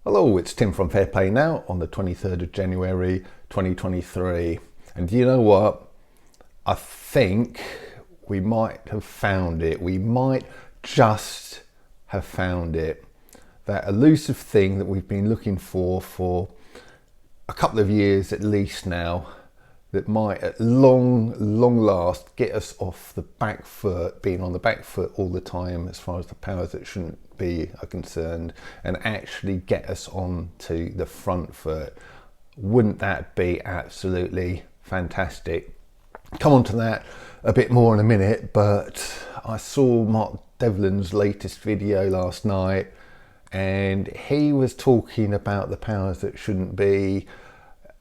Hello, it's Tim from Fair Play Now on the 23rd of January 2023. And you know what? I think we might have found it. We might just have found it. That elusive thing that we've been looking for a couple of years at least now, that might at long last get us off the back foot, being on the back foot all the time as far as the powers that shouldn't be are concerned, and actually get us on to the front foot. Wouldn't that be absolutely fantastic? Come on to that a bit more in a minute, but I saw Mark Devlin's latest video last night, and he was talking about the powers that shouldn't be.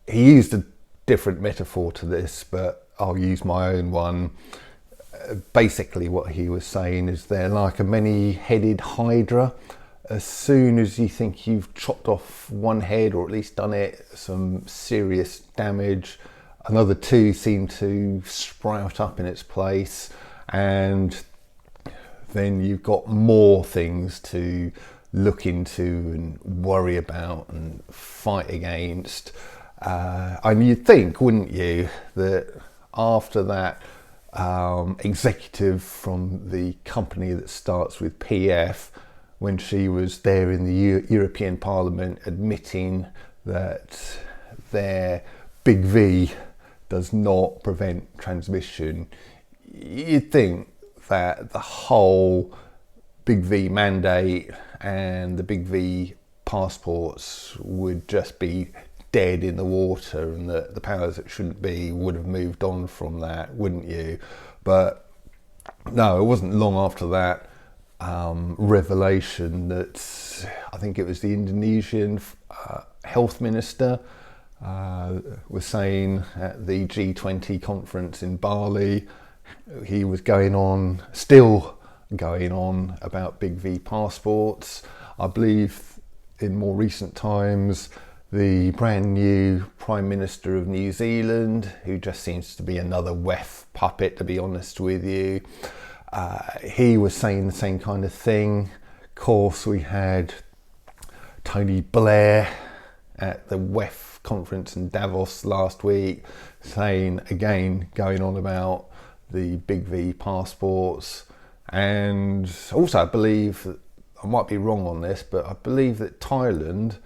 He used a different metaphor to this, but I'll use my own one. Basically what he was saying is they're like a many-headed hydra. As soon as you think you've chopped off one head, or at least done it some serious damage, another two seem to sprout up in its place, and then you've got more things to look into and worry about and fight against. And you'd think, wouldn't you, that after that executive from the company that starts with PF, when she was there in the European Parliament admitting that their big V does not prevent transmission, you'd think that the whole big V mandate and the big V passports would just be dead in the water, and that the powers that shouldn't be would have moved on from that, wouldn't you? But no, it wasn't long after that revelation that I think it was the Indonesian health minister was saying at the G20 conference in Bali, he was still going on about big V passports. I believe in more recent times, the brand new Prime Minister of New Zealand, who just seems to be another WEF puppet, to be honest with you, he was saying the same kind of thing. Of course, we had Tony Blair at the WEF conference in Davos last week, saying again, going on about the big V passports. And also, I believe, I might be wrong on this, but I believe that Thailand,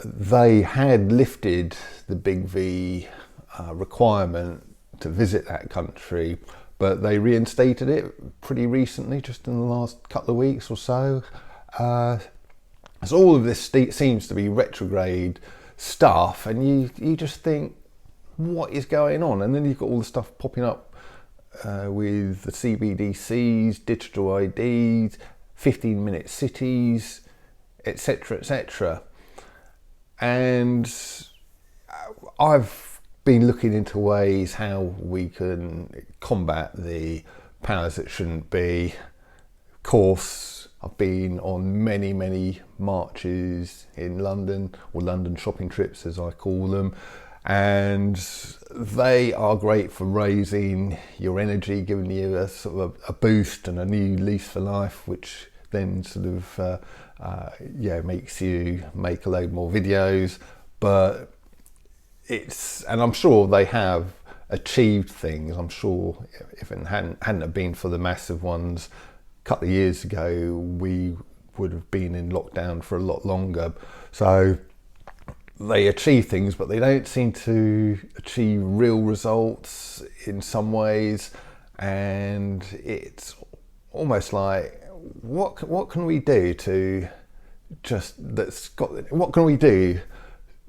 they had lifted the big V requirement to visit that country, but they reinstated it pretty recently, just in the last couple of weeks or so. So all of this seems to be retrograde stuff, and you just think, what is going on? And then you've got all the stuff popping up with the CBDCs, digital IDs, 15-minute cities, etc, etc. And I've been looking into ways how we can combat the powers that shouldn't be. Of course, I've been on many marches in London, or London shopping trips as I call them, and they are great for raising your energy, giving you a sort of a boost and a new lease for life, which then sort of makes you make a load more videos. But and I'm sure they have achieved things. I'm sure if it hadn't have been for the massive ones a couple of years ago, we would have been in lockdown for a lot longer. So they achieve things, but they don't seem to achieve real results in some ways. And it's almost like, what can we do to what can we do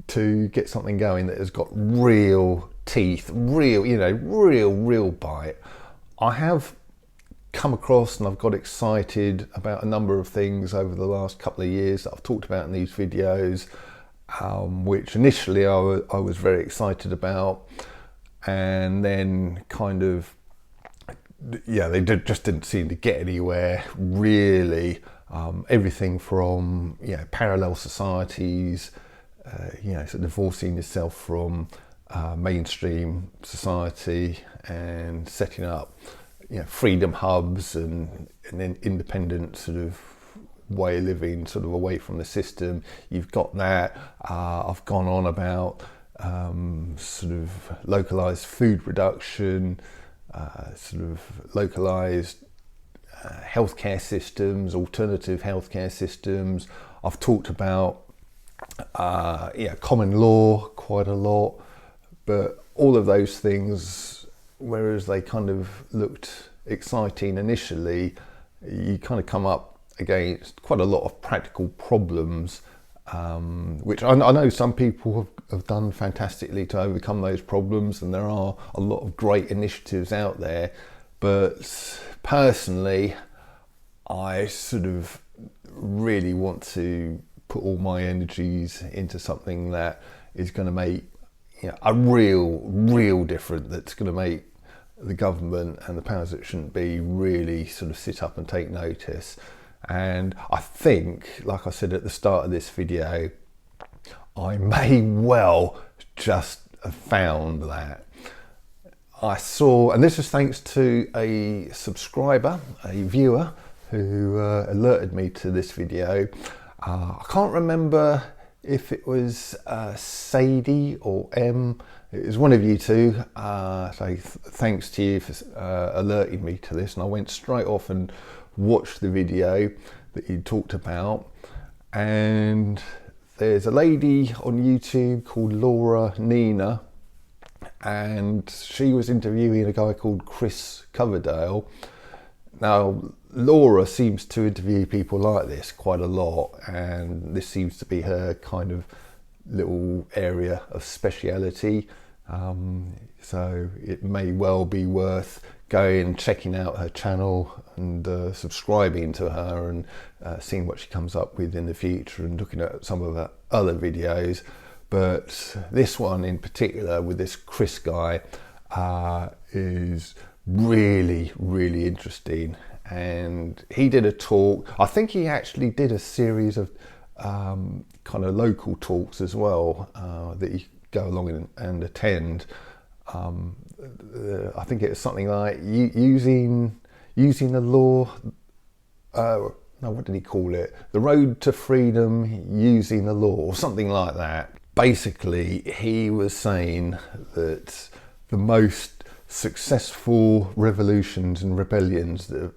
to get something going that has got real teeth, real bite? I have come across, and I've got excited about a number of things over the last couple of years that I've talked about in these videos, which initially I was very excited about, and then kind of, they just didn't seem to get anywhere really. Everything from parallel societies, sort of divorcing yourself from mainstream society and setting up freedom hubs and then independent sort of way of living, sort of away from the system. You've got that. I've gone on about sort of localized food reduction, sort of localized healthcare systems, alternative healthcare systems. I've talked about common law quite a lot, but all of those things, whereas they kind of looked exciting initially, you kind of come up against quite a lot of practical problems, which I know some people have done fantastically to overcome those problems, and there are a lot of great initiatives out there. But personally, I sort of really want to put all my energies into something that is going to make a real difference, that's going to make the government and the powers that shouldn't be really sort of sit up and take notice. And I think, like I said at the start of this video, I may well just have found that. I saw, and this is thanks to a subscriber, a viewer, who alerted me to this video. I can't remember if it was Sadie or M. It was one of you two. So thanks to you for alerting me to this. And I went straight off and watched the video that you talked about. And there's a lady on YouTube called Laura Nina, and she was interviewing a guy called Chris Coverdale. Now, Laura seems to interview people like this quite a lot, and this seems to be her kind of little area of speciality. So it may well be worth going and checking out her channel and subscribing to her and seeing what she comes up with in the future and looking at some of her other videos. But this one in particular with this Chris guy is really interesting. And he did a talk. I think he actually did a series of kind of local talks as well that you go along and attend. I think it's something like using the law. No, what did he call it? The road to freedom using the law, or something like that. Basically, he was saying that the most successful revolutions and rebellions that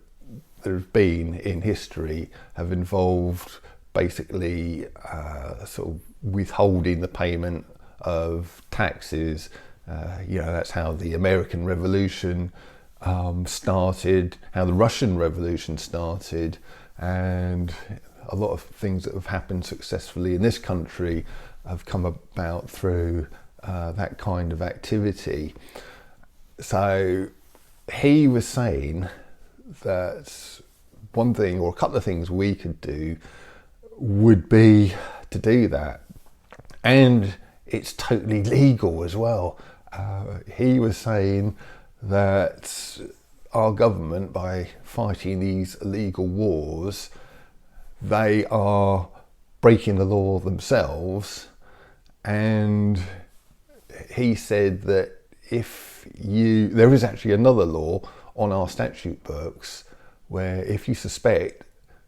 have been in history have involved basically sort of withholding the payment of taxes. That's how the American Revolution started, how the Russian Revolution started, and a lot of things that have happened successfully in this country have come about through that kind of activity. So he was saying that one thing, or a couple of things we could do, would be to do that. And it's totally legal as well. He was saying that our government, by fighting these illegal wars, they are breaking the law themselves. And he said that there is actually another law on our statute books where if you suspect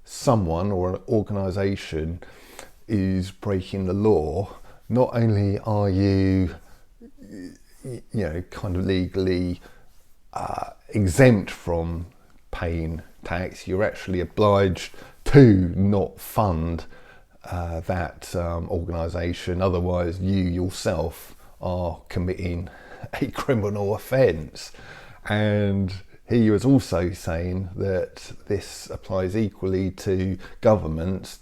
someone or an organisation is breaking the law, not only are you kind of legally exempt from paying tax, you're actually obliged to not fund that organisation. Otherwise, you yourself are committing a criminal offence. And he was also saying that this applies equally to governments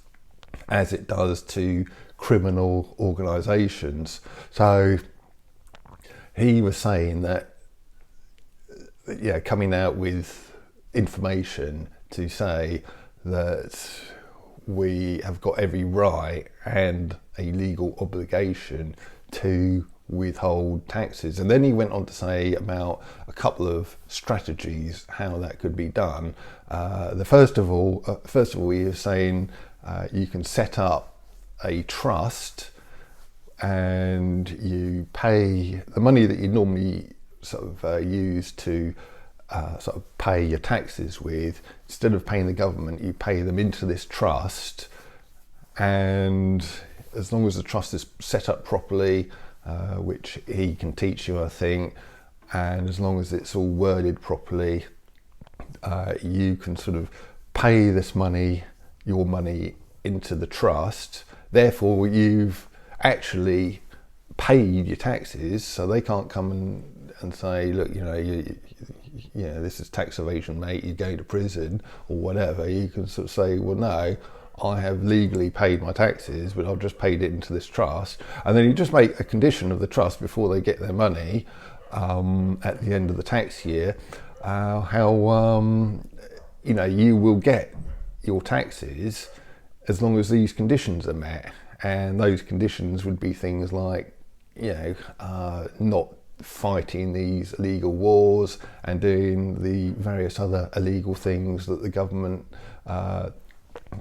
as it does to criminal organisations. So he was saying that, coming out with information to say that we have got every right and a legal obligation to withhold taxes. And then he went on to say about a couple of strategies how that could be done. First of all, he was saying you can set up a trust and you pay the money that you normally sort of use to sort of pay your taxes with, instead of paying the government, you pay them into this trust. And as long as the trust is set up properly, which he can teach you, I think, and as long as it's all worded properly, you can sort of pay this money, your money, into the trust. Therefore, you've actually paid your taxes, so they can't come and say, look, this is tax evasion, mate, you're going to prison or whatever. You can sort of say, well, no, I have legally paid my taxes, but I've just paid it into this trust. And then you just make a condition of the trust before they get their money at the end of the tax year, you will get your taxes as long as these conditions are met. And those conditions would be things like, not fighting these illegal wars and doing the various other illegal things that the government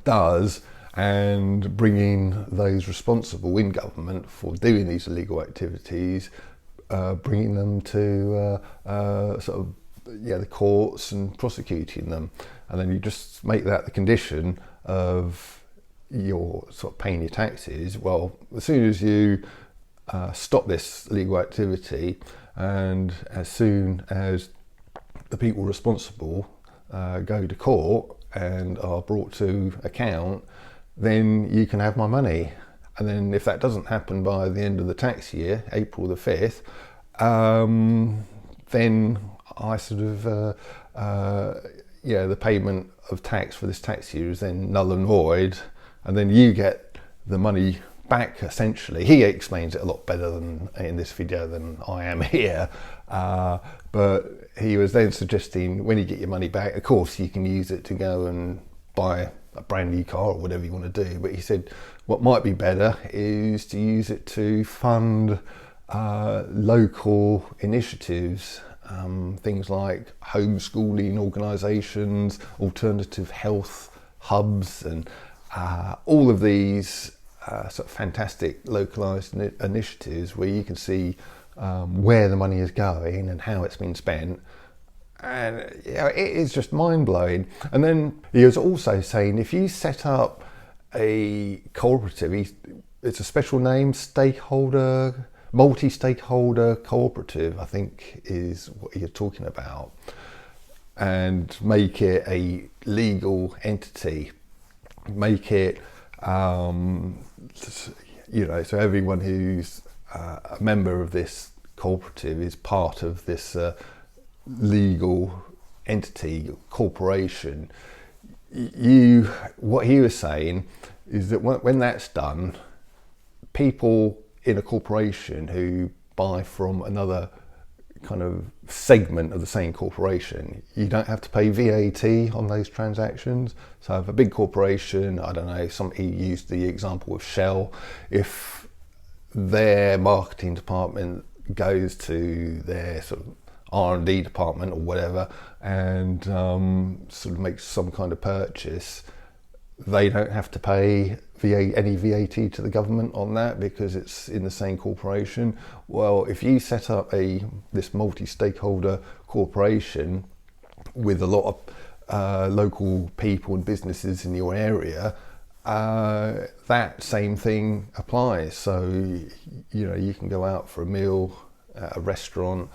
does, and bringing those responsible in government for doing these illegal activities, bringing them to the courts and prosecuting them. And then you just make that the condition of your sort of paying your taxes. Well, as soon as you stop this illegal activity, and as soon as the people responsible go to court and are brought to account, then you can have my money. And then if that doesn't happen by the end of the tax year, April the 5th, then I sort of, the payment of tax for this tax year is then null and void, and then you get the money back, essentially. He explains it a lot better than in this video than I am here, but he was then suggesting when you get your money back, of course you can use it to go and buy a brand new car or whatever you want to do, but he said what might be better is to use it to fund local initiatives, things like homeschooling organisations, alternative health hubs, and all of these sort of fantastic localised initiatives where you can see where the money is going and how it's been spent. And it is just mind-blowing. And then he was also saying, if you set up a cooperative, it's a special name, multi-stakeholder cooperative, I think is what you're talking about, and make it a legal entity, make it so everyone who's a member of this cooperative is part of this legal entity, corporation. What he was saying is that when that's done, people in a corporation who buy from another kind of segment of the same corporation, you don't have to pay VAT on those transactions. So if a big corporation, I don't know, he used the example of Shell, if their marketing department goes to their sort of R&D department or whatever and sort of makes some kind of purchase, they don't have to pay any VAT to the government on that because it's in the same corporation. Well, if you set up this multi-stakeholder corporation with a lot of local people and businesses in your area, that same thing applies. So you can go out for a meal at a restaurant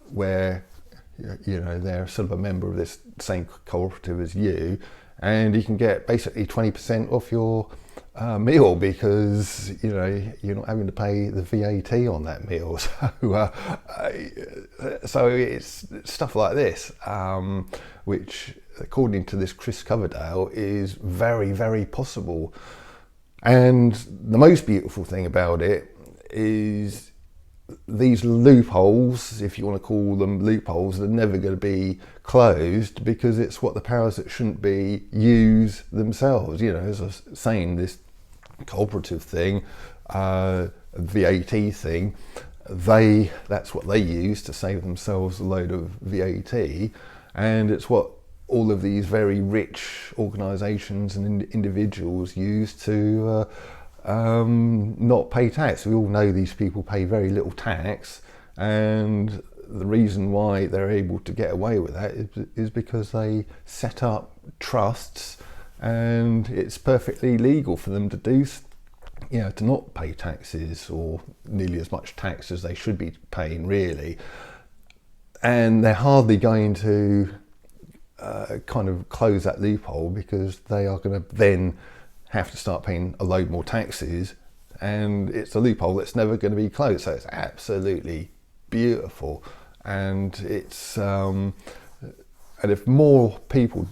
where they're sort of a member of this same cooperative as you, and you can get basically 20% off your meal because you're not having to pay the VAT on that meal. So it's stuff like this, which according to this Chris Coverdale is very, very possible. And the most beautiful thing about it is these loopholes, if you want to call them loopholes, they're never going to be closed because it's what the powers that shouldn't be use themselves. As I was saying, this cooperative thing, VAT thing, that's what they use to save themselves a load of VAT, and it's what all of these very rich organisations and individuals use to not pay tax. We all know these people pay very little tax, and the reason why they're able to get away with that is because they set up trusts, and it's perfectly legal for them to do, to not pay taxes, or nearly as much tax as they should be paying, really. And they're hardly going to kind of close that loophole, because they are going to then have to start paying a load more taxes, and it's a loophole that's never going to be closed. So it's absolutely beautiful, and it's and if more people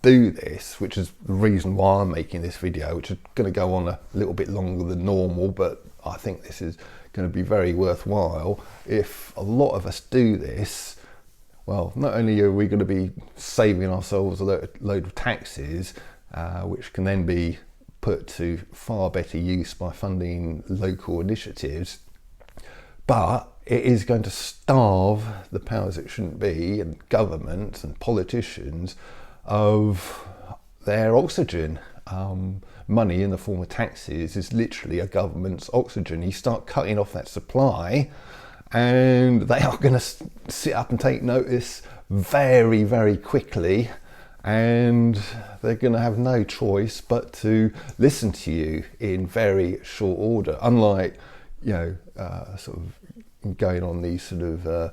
do this, which is the reason why I'm making this video, which is going to go on a little bit longer than normal, but I think this is going to be very worthwhile. If a lot of us do this, well, not only are we going to be saving ourselves a load of taxes, which can then be put to far better use by funding local initiatives, but it is going to starve the powers that shouldn't be, and governments and politicians, of their oxygen. Money in the form of taxes is literally a government's oxygen. You start cutting off that supply, and they are going to sit up and take notice very, very quickly, and they're going to have no choice but to listen to you in very short order. Unlike, sort of going on these sort of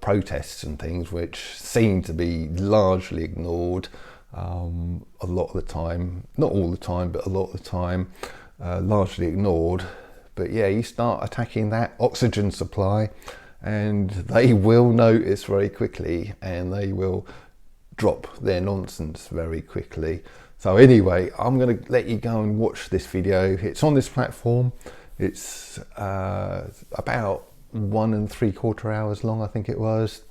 protests and things, which seem to be largely ignored a lot of the time, not all the time, but a lot of the time, largely ignored. But yeah, you start attacking that oxygen supply, and they will notice very quickly, and they will drop their nonsense very quickly. So anyway, I'm going to let you go and watch this video. It's on this platform. It's about 1 3/4 hours long, I think it was,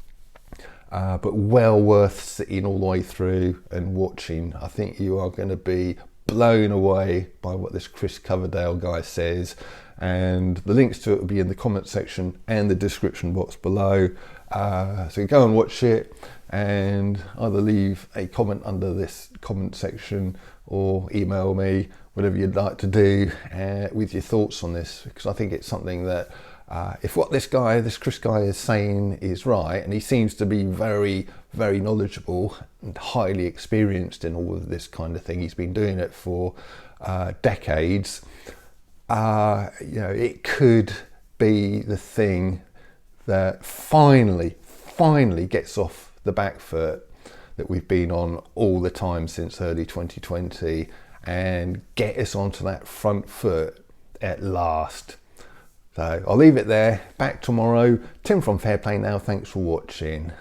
but well worth sitting all the way through and watching. I think you are going to be blown away by what this Chris Coverdale guy says, and the links to it will be in the comment section and the description box below. So go and watch it, and either leave a comment under this comment section or email me, whatever you'd like to do, with your thoughts on this, because I think it's something that if what this Chris guy is saying is right, and he seems to be very, very knowledgeable and highly experienced in all of this kind of thing, he's been doing it for decades, it could be the thing that finally gets off the back foot that we've been on all the time since early 2020, and get us onto that front foot at last. So I'll leave it there. Back tomorrow. Tim from Fair Play Now. Thanks for watching.